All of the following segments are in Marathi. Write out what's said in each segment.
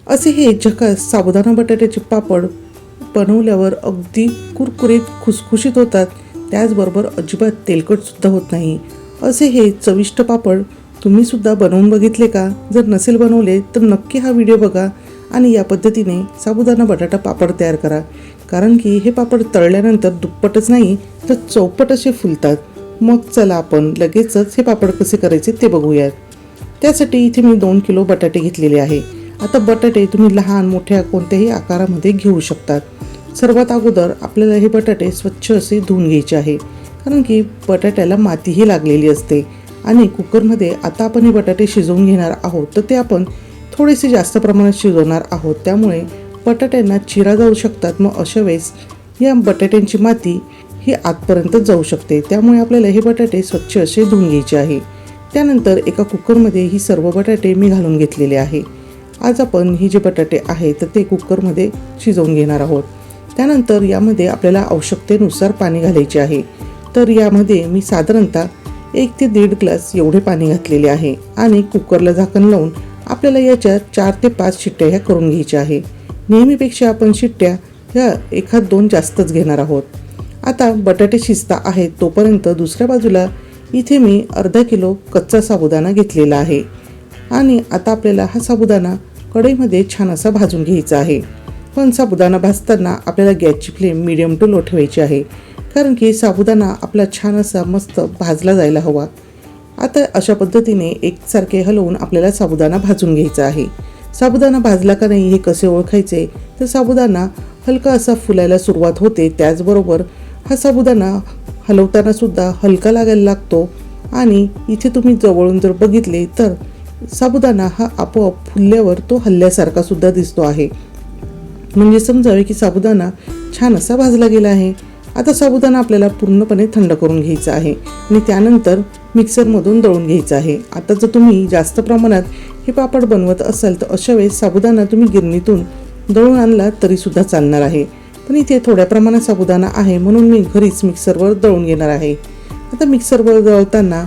असे हे झकास साबुदाणा बटाट्याचे पापड बनवल्यावर अगदी कुरकुरीत खुसखुशीत होतात, त्याचबरोबर अजिबात तेलकटसुद्धा होत नाही. असे हे चविष्ट पापड तुम्हीसुद्धा बनवून बघितले का? जर नसेल बनवले तर नक्की हा व्हिडिओ बघा आणि या पद्धतीने साबुदाणा बटाटा पापड तयार करा, कारण की हे पापड तळल्यानंतर दुप्पटच नाही तर चौपट असे फुलतात. मग चला आपण लगेचच हे पापड कसे करायचे ते बघूयात. त्यासाठी इथे मी 2 किलो बटाटे घेतलेले आहे. आता बटाटे तुम्ही लहान मोठ्या कोणत्याही आकारामध्ये घेऊ शकतात. सर्वात अगोदर आपल्याला हे बटाटे स्वच्छ असे धुवून घ्यायचे आहे, कारण की बटाट्याला मातीही लागलेली असते. आणि कुकरमध्ये आता आपण हे बटाटे शिजवून घेणार आहोत, तर ते आपण थोडेसे जास्त प्रमाणात शिजवणार आहोत, त्यामुळे बटाट्यांना चिरा जाऊ शकतात. मग अशा वेळेस या बटाट्यांची माती ही आतपर्यंत जाऊ शकते, त्यामुळे आपल्याला हे बटाटे स्वच्छ असे धुवून घ्यायचे आहे. त्यानंतर एका कुकरमध्ये ही सर्व बटाटे मी घालून घेतलेले आहे. आज आपण ही जे बटाटे आहेत तर ते कुकरमध्ये शिजवून घेणार आहोत. त्यानंतर यामध्ये आपल्याला आवश्यकतेनुसार पाणी घालायचे आहे. तर यामध्ये मी साधारणतः 1 ते 1.5 ग्लास एवढे पाणी घातलेले आहे आणि कुकरला झाकण लावून आपल्याला याच्या 4 ते 5 शिट्ट्या ह्या करून घ्यायच्या आहे. नेहमीपेक्षा आपण शिट्ट्या ह्या 1-2 जास्तच घेणार आहोत. आता बटाटे शिजता आहेत तोपर्यंत दुसऱ्या बाजूला इथे मी अर्धा किलो कच्चा साबुदाणा घेतलेला आहे आणि आता आपल्याला हा साबुदाणा कढईमध्ये छान असा भाजून घ्यायचा आहे. पण साबुदाणा भाजताना आपल्याला गॅसची फ्लेम मीडियम टू लो ठेवायची आहे, कारण की साबुदाणा आपला छान असा मस्त भाजला जायला हवा. आता अशा पद्धतीने एकसारखे हलवून आपल्याला साबुदाणा भाजून घ्यायचा आहे. साबुदाणा भाजला का नाही हे कसे ओळखायचे, तर साबुदाणा हलका असा फुलायला सुरुवात होते, त्याचबरोबर हा साबुदाणा हलवताना सुद्धा हलका लागायला लागतो आणि इथे तुम्ही जवळून जर बघितले तर साबुदाणा हा आपोआप फुलल्यावर तो हलल्यासारखा सुद्धा दिसतो आहे, म्हणजे समजावे की साबुदाणा छान असा भाजला गेला आहे. आता साबुदाणा आपल्याला पूर्णपणे थंड करून घ्यायचा आहे आणि त्यानंतर मिक्सरमधून दळून घ्यायचा आहे. आता जर तुम्ही जास्त प्रमाणात हे पापड बनवत असाल तर अशा वेळेस साबुदाणा तुम्ही गिरणीतून दळून आणला तरीसुद्धा चालणार आहे, पण इथे थोड्या प्रमाणात साबुदाणा आहे म्हणून मी घरीच मिक्सरवर दळून घेणार आहे. आता मिक्सरवर दळताना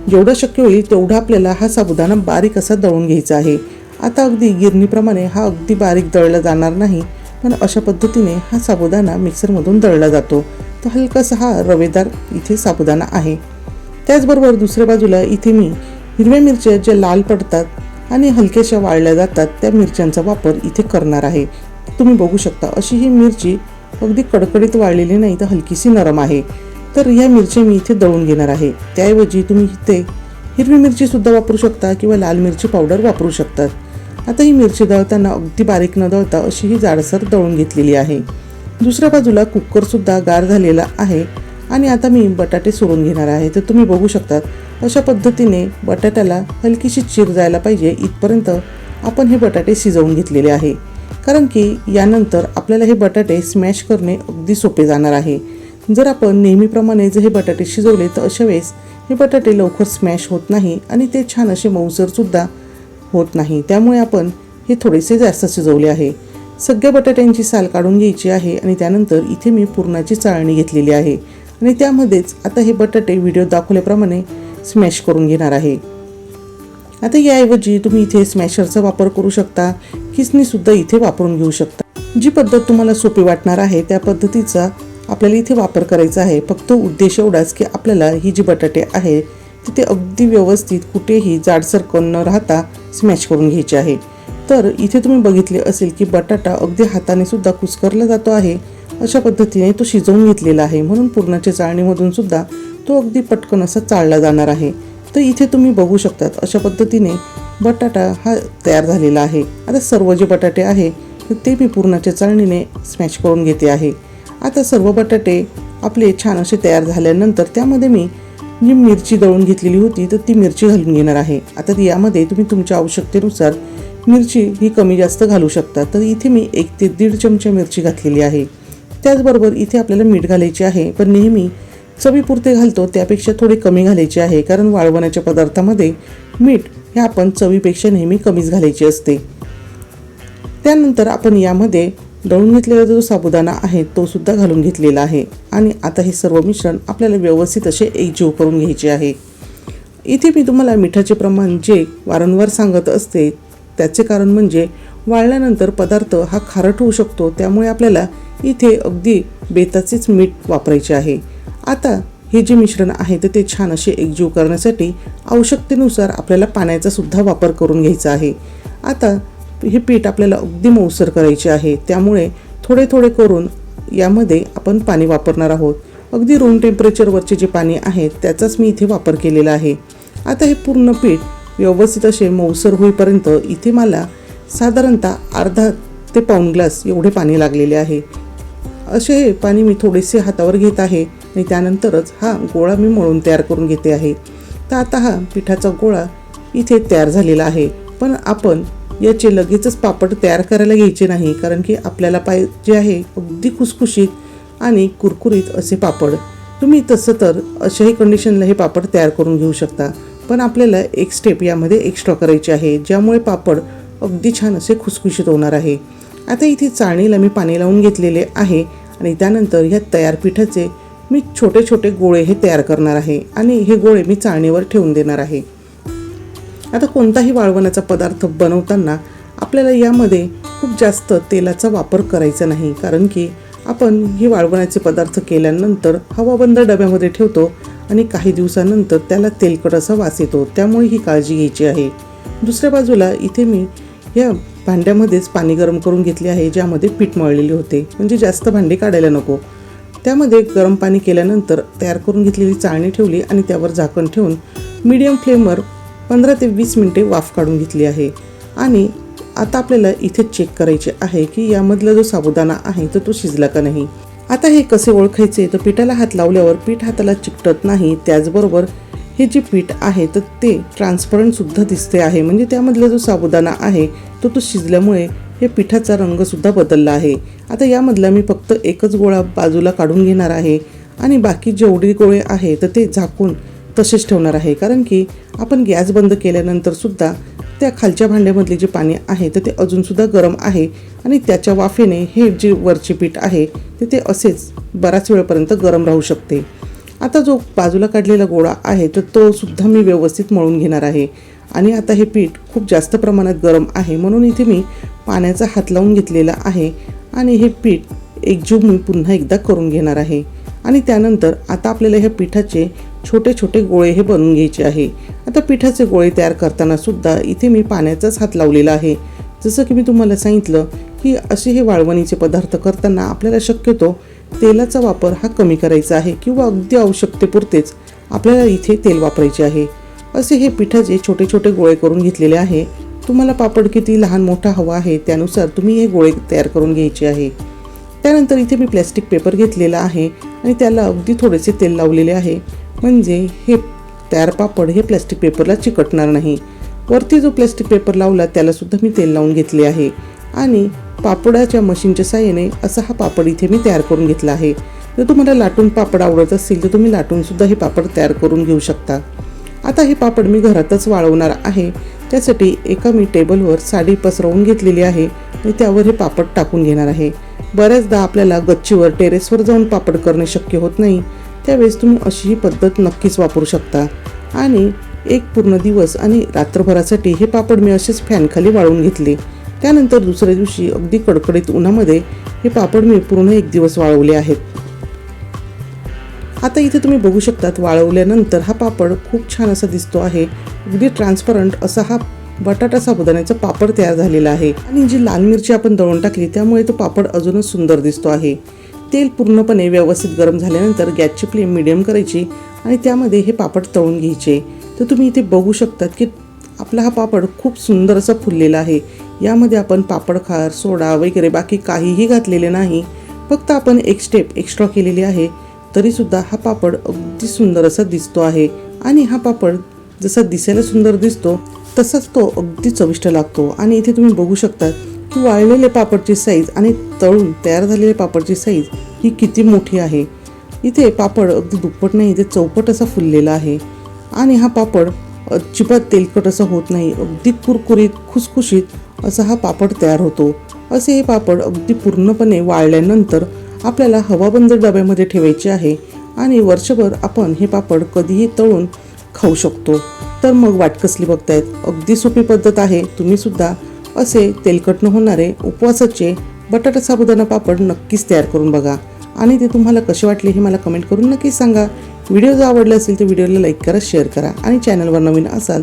जेवढं शक्य होईल तेवढा आपल्याला हा साबुदाणा बारीक असा दळून घ्यायचा आहे. आता अगदी गिरणीप्रमाणे हा अगदी बारीक दळला जाणार नाही, पण अशा पद्धतीने हा साबुदाणा मिक्सरमधून दळला जातो. तर हलकासा हा रवेदार इथे साबुदाणा आहे. त्याचबरोबर दुसऱ्या बाजूला इथे मी हिरव्या मिरच्या ज्या लाल पडतात आणि हलक्याशा वाळल्या जातात त्या मिरच्यांचा वापर इथे करणार आहे. तुम्ही बघू शकता अशी ही मिरची अगदी कडकडीत वाळलेली नाही तर हलकीशी नरम आहे. तर ह्या मिरच्या मी इथे दळून घेणार आहे. त्याऐवजी तुम्ही इथे हिरवी मिरची सुद्धा वापरू शकता किंवा लाल मिरची पावडर वापरू शकतात. आता ही मिरची दळताना अगदी बारीक न दळता अशी ही जाडसर दळून घेतलेली आहे. दुसऱ्या बाजूला कुकरसुद्धा गार झालेला आहे आणि आता मी बटाटे सोडून घेणार आहे. तर तुम्ही बघू शकतात अशा पद्धतीने बटाट्याला हलकीशी चीर जायला पाहिजे इथपर्यंत आपण हे बटाटे शिजवून घेतलेले आहे, कारण की यानंतर आपल्याला हे बटाटे स्मॅश करणे अगदी सोपे जाणार आहे. जर आपण नेहमीप्रमाणे जर हे बटाटे शिजवले तर अशा वेळेस हे बटाटे लवकर स्मॅश होत नाही आणि ते छान असे मऊसरसुद्धा होत नाही, त्यामुळे आपण हे थोडेसे जास्त शिजवले आहे. सगळ्या बटाट्यांची साल काढून घ्यायची आहे आणि त्यानंतर इथे मी पुरणाची चाळणी घेतलेली आहे आणि त्यामध्येच आता हे बटाटे व्हिडिओ दाखवल्याप्रमाणे स्मॅश करून घेणार आहे. आता याऐवजी तुम्ही इथे स्मॅशरचा वापर करू शकता, किसणीसुद्धा इथे वापरून घेऊ शकता. जी पद्धत तुम्हाला सोपी वाटणार आहे त्या पद्धतीचा आपल्याला इथे वापर करायचा आहे. फक्त उद्देश एवढाच की आपल्याला ही जी बटाटे आहे ते अगदी व्यवस्थित कुठेही जाडसर कण न राहता स्मॅश करून घ्यायचे आहे. तर इथे तुम्ही बघितले असेल की बटाटा अगदी हाताने सुद्धा कुस्करला जातो आहे. अशा पद्धतीने तो शिजवून घेतलेला आहे, म्हणून पुरणाच्या चाळणीमधून सुद्धा तो अगदी पटकन असा चाळला जाणार आहे. तर इथे तुम्ही बघू शकतात अशा पद्धतीने बटाटा हा तयार झालेला आहे. आता सर्व जे बटाटे आहे ते मी पुरणाच्या चाळणीने स्मॅश करून घेते आहे. आता सर्व बटाटे आपले छान असे तयार झाल्यानंतर त्यामध्ये मी जी मिरची दळून घेतलेली होती तर ती मिरची घालून घेणार आहे. आता यामध्ये तुम्ही तुमच्या आवश्यकतेनुसार मिरची ही कमी जास्त घालू शकता. तर इथे मी 1 ते 1.5 चमचा मिरची घातलेली आहे. त्याचबरोबर इथे आपल्याला मीठ घालायचे आहे, पण नेहमी चवीपुरते घालतो त्यापेक्षा थोडे कमी घालायचे आहे, कारण वाळवण्याच्या पदार्थामध्ये मीठ हे आपण चवीपेक्षा नेहमी कमीच घालायचे असते. त्यानंतर आपण यामध्ये दळून घेतलेला जो साबुदाणा आहे तो सुद्धा घालून घेतलेला आहे आणि आता हे सर्व मिश्रण आपल्याला व्यवस्थित असे एकजीव करून घ्यायचे आहे. इथे मी तुम्हाला मिठाचे प्रमाण जे वारंवार सांगत असते त्याचे कारण म्हणजे वाळल्यानंतर पदार्थ हा खारट होऊ शकतो, त्यामुळे आपल्याला इथे अगदी बेताचेच मीठ वापरायचे आहे. आता हे जे मिश्रण आहे तर ते छान असे एकजीव करण्यासाठी आवश्यकतेनुसार आपल्याला पाण्याचा सुद्धा वापर करून घ्यायचा आहे. आता हे पीठ आपल्याला अगदी मऊसर करायचे आहे, त्यामुळे थोडे थोडे करून यामध्ये आपण पाणी वापरणार आहोत. अगदी रूम टेम्परेचरवरचे जे पाणी आहे त्याचाच मी इथे वापर केलेला आहे. आता हे पूर्ण पीठ व्यवस्थित असे मऊसर होईपर्यंत इथे मला साधारणतः अर्धा ते पाऊण ग्लास एवढे पाणी लागलेले आहे. असे हे पाणी मी थोडेसे हातावर घेत आहे आणि त्यानंतरच हा गोळा मी मळून तयार करून घेते आहे. तर आता हा पिठाचा गोळा इथे तयार झालेला आहे. पण आपण याचे लगेचच पापड तयार करायला घ्यायचे नाही, कारण की आपल्याला पाहिजे आहे अगदी खुसखुशीत आणि कुरकुरीत असे पापड. तुम्ही तसं तर अशाही कंडिशनला हे पापड तयार करून घेऊ शकता, पण आपल्याला एक स्टेप यामध्ये एक्स्ट्रा करायची आहे, ज्यामुळे पापड अगदी छान असे खुसखुशीत होणार आहे. आता इथे चाळणीला मी पाणी लावून घेतलेले आहे आणि त्यानंतर ह्या तयार पिठाचे मी छोटे छोटे गोळे हे तयार करणार आहे आणि हे गोळे मी चाळणीवर ठेवून देणार आहे. आता कोणताही वाळवणाचा पदार्थ बनवताना आपल्याला यामध्ये खूप जास्त तेलाचा वापर करायचा नाही, कारण की आपण हे वाळवणाचे पदार्थ केल्यानंतर हवाबंद डब्यामध्ये ठेवतो आणि काही दिवसानंतर त्याला तेलकट असा वास येतो, त्यामुळे ही काळजी घ्यायची आहे. दुसऱ्या बाजूला इथे मी या भांड्यामध्येच पाणी गरम करून घेतले आहे, ज्यामध्ये पीठ मळलेले होते, म्हणजे जास्त भांडे काढायला नको. त्यामध्ये गरम पाणी केल्यानंतर तयार करून घेतलेली चाळणी ठेवली आणि त्यावर झाकण ठेवून मीडियम फ्लेमवर 15 ते 20 मिनिटे वाफ काढून घेतली आहे. आणि आता आपल्याला इथे चेक करायचे आहे की यामधला जो साबुदाणा आहे तर तो शिजला का नाही. आता हे कसे ओळखायचे, तर पिठाला हात लावल्यावर पीठ हाताला चिकटत नाही, त्याचबरोबर हे जे पीठ आहे तर ते ट्रान्सपरंट सुद्धा दिसते आहे, म्हणजे त्यामधला जो साबुदाणा आहे तो शिजल्यामुळे हे पिठाचा रंग सुद्धा बदलला आहे. आता यामधला मी फक्त एकच गोळा बाजूला काढून घेणार आहे आणि बाकी जेवढे गोळे आहे तर ते झाकून तसेच ठेवणार आहे, कारण की आपण गॅस बंद केल्यानंतर सुद्धा त्या खालच्या भांड्यामधले जे पाणी आहे तर ते अजूनसुद्धा गरम आहे आणि त्याच्या वाफेने हे जे वरचे पीठ आहे ते असेच बराच वेळपर्यंत गरम राहू शकते. आता जो बाजूला काढलेला गोळा आहे तर तो सुद्धा मी व्यवस्थित मळून घेणार आहे. आणि आता हे पीठ खूप जास्त प्रमाणात गरम आहे, म्हणून इथे मी पाण्याचा हात लावून घेतलेला आहे आणि हे पीठ एकजीव मी पुन्हा एकदा करून घेणार आहे. आणि त्यानंतर आता आपल्याला ह्या पिठाचे छोटे छोटे गोळे हे बनवून घ्यायचे आहे. आता पिठाचे गोळे तयार करताना सुद्धा इथे मी पाण्याचाच हात लावलेला आहे. जसं की मी तुम्हाला सांगितलं की असे हे वाळवणीचे पदार्थ करताना आपल्याला शक्यतो तेलाचा वापर हा कमी करायचा आहे किंवा अगदी आवश्यकतेपुरतेच आपल्याला इथे तेल वापरायचे आहे. असे हे पिठाचे छोटे छोटे गोळे करून घेतलेले आहे. तुम्हाला पापड किती लहान मोठा हवा आहे त्यानुसार तुम्ही हे गोळे तयार करून घ्यायचे आहे. त्यानंतर इथे मी प्लॅस्टिक पेपर घेतलेला आहे आणि त्याला अगदी थोडेसे तेल लावलेले आहे, म्हणजे हे तयार पापड हे प्लॅस्टिक पेपरला चिकटणार नाही. वरती जो प्लॅस्टिक पेपर लावला त्याला सुद्धा मी तेल लावून घेतले आहे आणि पापडाच्या मशीनच्या साहाय्याने असा हा पापड इथे मी तयार करून घेतला आहे. जर तुम्हाला लाटून पापड आवडत असेल तर तुम्ही लाटून सुद्धा हे पापड तयार करून घेऊ शकता. आता हे पापड मी घरातच वाळवणार आहे, त्यासाठी एका मी टेबलवर साडी पसरवून घेतलेली आहे आणि त्यावर हे पापड टाकून घेणार आहे. बऱ्याचदा आपल्याला गच्चीवर टेरेसवर जाऊन पापड करणे शक्य होत नाही, त्यावेळेस तुम्ही अशी ही पद्धत नक्कीच वापरू शकता. आणि एक पूर्ण दिवस आणि रात्रभरासाठी हे पापड मी असेच फॅनखाली वाळवून घेतले. त्यानंतर दुसऱ्या दिवशी अगदी कडकडीत उन्हामध्ये हे पापड मी पूर्ण एक दिवस वाळवले आहेत. आता इथे तुम्ही बघू शकतात वाळवल्यानंतर हा पापड खूप छान असा दिसतो आहे. अगदी ट्रान्सपरंट असा हा बटाटा साबुदाण्याचा पापड तयार झालेला आहे. आणि जी लाल मिरची आपण दळून टाकली त्यामुळे तो पापड अजूनच सुंदर दिसतो आहे. तेल पूर्णपणे व्यवस्थित गरम झाल्यानंतर गॅसची फ्लेम मिडियम करायची आणि त्यामध्ये हे पापड तळून घ्यायचे. तर तुम्ही इथे बघू शकतात की आपला हा पापड खूप सुंदर असा फुललेला आहे. यामध्ये आपण पापड खार, सोडा वगैरे बाकी काहीही घातलेले नाही, फक्त आपण एक स्टेप एक्स्ट्रा केलेली आहे. तरीसुद्धा हा पापड अगदी सुंदर असा दिसतो आहे. आणि हा पापड जसा दिसायला सुंदर दिसतो तसाच तो अगदी चविष्ट लागतो. आणि इथे तुम्ही बघू शकतात की वाळलेले पापडची साईज आणि तळून तयार झालेले पापडची साईज ही किती मोठी आहे. इथे पापड अगदी दुप्पट नाही, इथे चौपट असा फुललेला आहे. आणि हा पापड अजिबात तेलकट असा होत नाही, अगदी कुरकुरीत खुसखुशीत असा हा पापड तयार होतो. असे हे पापड अगदी पूर्णपणे वाळल्यानंतर आपल्याला हवाबंद डब्यामध्ये ठेवायचे आहे आणि वर्षभर आपण हे पापड कधीही तळून खाऊ शकतो. तर मग वाट कसली बघतायत, अगदी सोपी पद्धत आहे. तुम्ही सुद्धा असे तेलकट न होणारे उपवासाचे बटाटा साबुदाणा पापड नक्कीच तयार करून बघा आणि ते तुम्हाला कसे वाटले हे मला कमेंट करून नक्कीच सांगा. व्हिडिओ जर आवडला असेल तर व्हिडिओला लाईक करा, शेअर करा आणि चॅनलवर नवीन असाल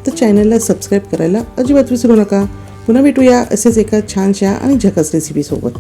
तर चॅनलला सबस्क्राईब करायला अजिबात विसरू नका. पुन्हा भेटूया असेच एका छानशा आणि झकास रेसिपीसोबत.